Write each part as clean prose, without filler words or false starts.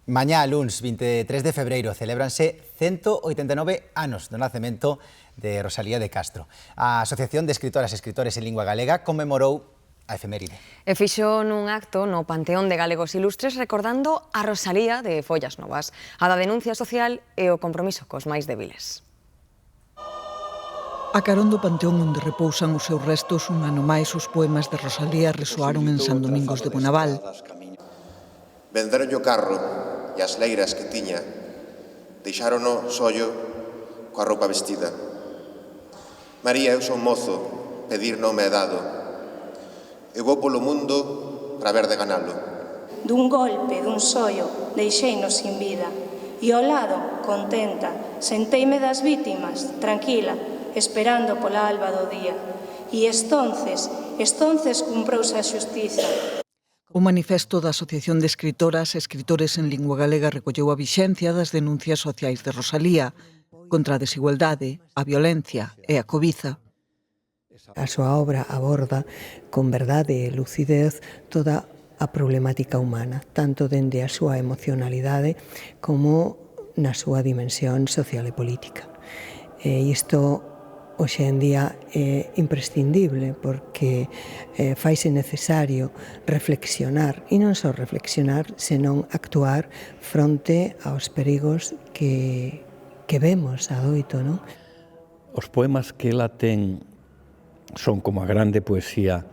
Mañá, luns 23 de febreiro, celébranse 189 anos do nacemento de Rosalía de Castro. A Asociación de Escritoras e Escritores en Lingua Galega conmemorou a efeméride. E fixo nun acto no Panteón de Galegos Ilustres recordando a Rosalía de Follas Novas, a da denuncia social e o compromiso cos máis débiles. A carón do panteón onde repousan os seus restos, un ano máis os poemas de Rosalía resoaron en San Domingos de Bonaval. Venderon o carro e as leiras que tiña, deixárono sollo coa roupa vestida. María, eu son mozo, pedir non me é dado. Eu vou polo mundo para ver de ganalo. Dun golpe, dun sollo, deixeinos sin vida. E ao lado, contenta, senteime das vítimas, tranquila, esperando pola alba do día. E estonces cumprouse a xustiza. O manifesto da Asociación de Escritoras e Escritores en Lingua Galega recolleu a vixencia das denuncias sociais de Rosalía contra a desigualdade, a violencia e a cobiza. A súa obra aborda con verdade e lucidez toda a problemática humana, tanto dende a súa emocionalidade como na súa dimensión social e política. E isto hoxe en día é imprescindible porque faise necesario reflexionar, e non só reflexionar, senón actuar fronte aos perigos que vemos adoito, non? Os poemas que ela ten son como a grande poesía,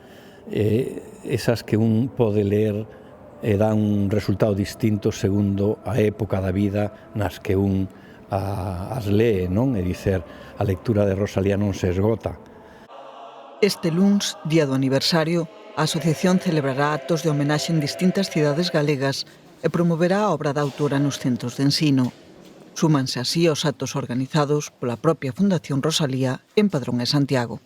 esas que un pode ler e dan un resultado distinto segundo a época da vida nas que un as lee, non? É dicer, a lectura de Rosalía non se esgota. Este luns, día do aniversario, a asociación celebrará actos de homenaxe en distintas cidades galegas e promoverá a obra da autora nos centros de ensino. Súmanse así aos actos organizados pola propia Fundación Rosalía en Padrón e Santiago.